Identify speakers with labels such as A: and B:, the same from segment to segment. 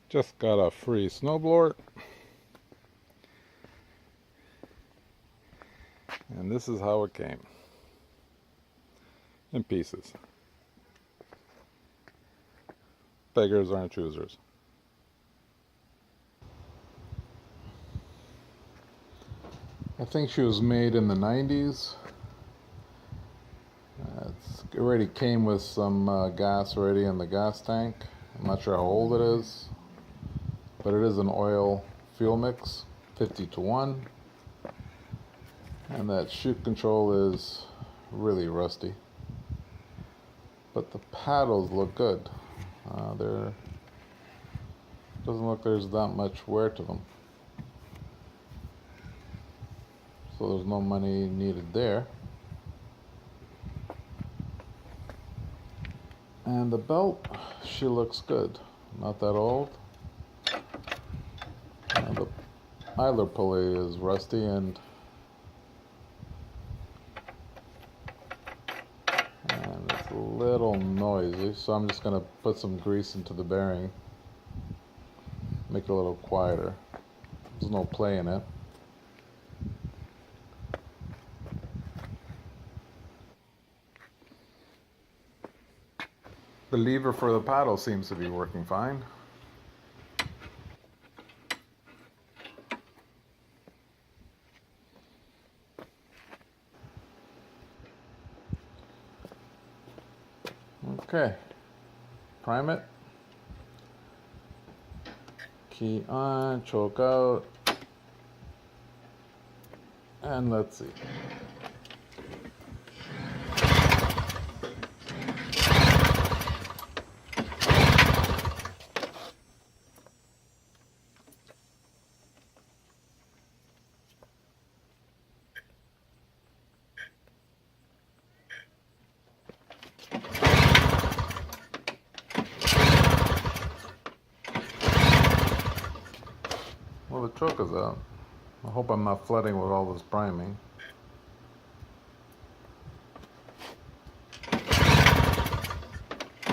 A: Just got a free snowblower, and this is how it came, in pieces. Beggars aren't choosers. I think she was made in the 90s. It already came with some gas already in the gas tank. I'm not sure how old it is, but it is an oil fuel mix, 50-1. And that chute control is really rusty. But the paddles look good. There doesn't look there's that much wear to them. So there's no money needed there. And the belt, she looks good. Not that old. And the idler pulley is rusty and it's a little noisy, so I'm just going to put some grease into the bearing, make it a little quieter. There's no play in it. The lever for the paddle seems to be working fine. Okay, prime it, key on, choke out, and let's see. Well, the choke is out. I hope I'm not flooding with all this priming. But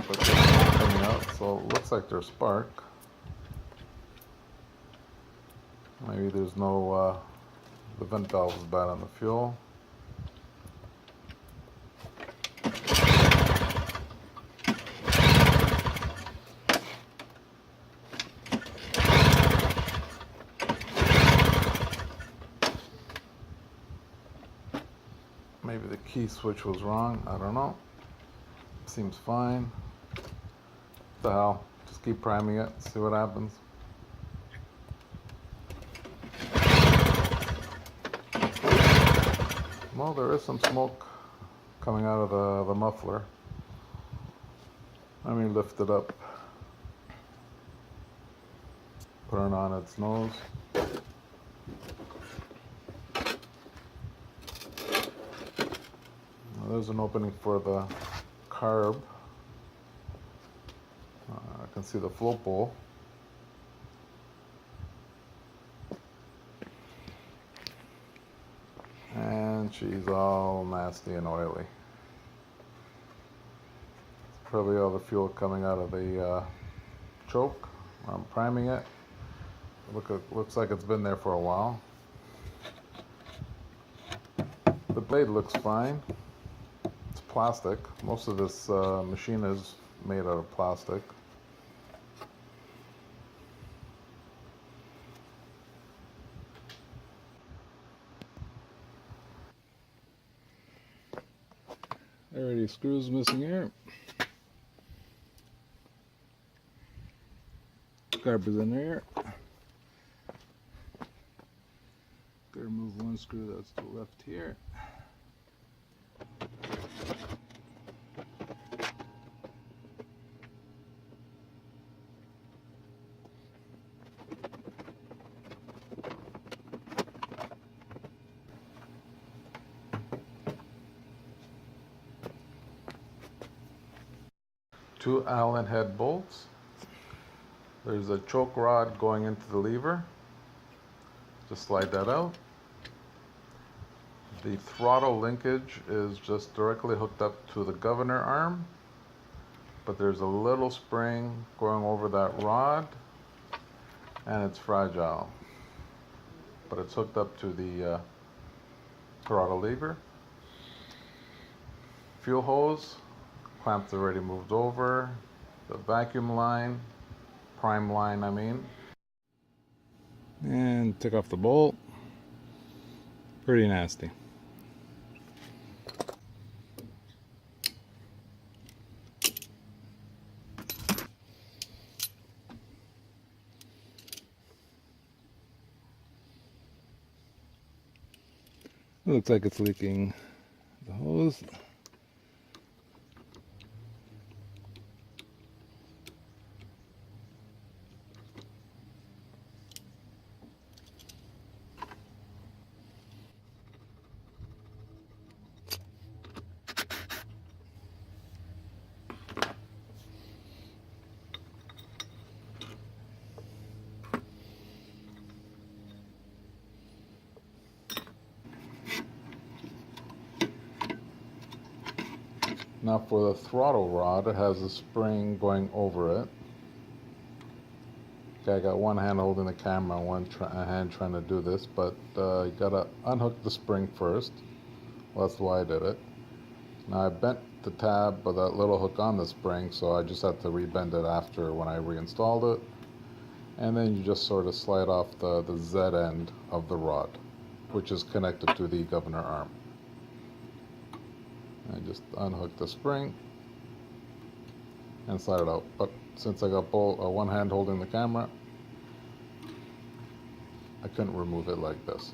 A: there's smoke coming out, so it looks like there's spark. Maybe there's no, the vent valve is bad on the fuel. Maybe the key switch was wrong, I don't know. Seems fine. What the hell? Just keep priming it, see what happens. Well, there is some smoke coming out of the muffler. Let me lift it up. Put it on its nose. Now, there's an opening for the carb. I can see the float bowl. And she's all nasty and oily. It's probably all the fuel coming out of the choke. I'm priming it. Looks like it's been there for a while. The blade looks fine. It's plastic. Most of this machine is made out of plastic. Already screws missing here. Carb is in there. Gotta remove one screw that's to the left here. Two Allen head bolts. There's a choke rod going into the lever. Just slide that out. The throttle linkage is just directly hooked up to the governor arm, but there's a little spring going over that rod and it's fragile, but it's hooked up to the throttle lever. Fuel hose, clamps already moved over. The vacuum line, prime line I mean. And took off the bolt. Pretty nasty. It looks like it's leaking the hose. Now for the throttle rod, it has a spring going over it. Okay, I got one hand holding the camera, one hand trying to do this, but you gotta unhook the spring first. Well, that's why I did it. Now I bent the tab with that little hook on the spring, so I just had to rebend it after when I reinstalled it. And then you just sort of slide off the Z end of the rod, which is connected to the governor arm. And just unhook the spring and slide it out. But since I got one hand holding the camera, I couldn't remove it like this.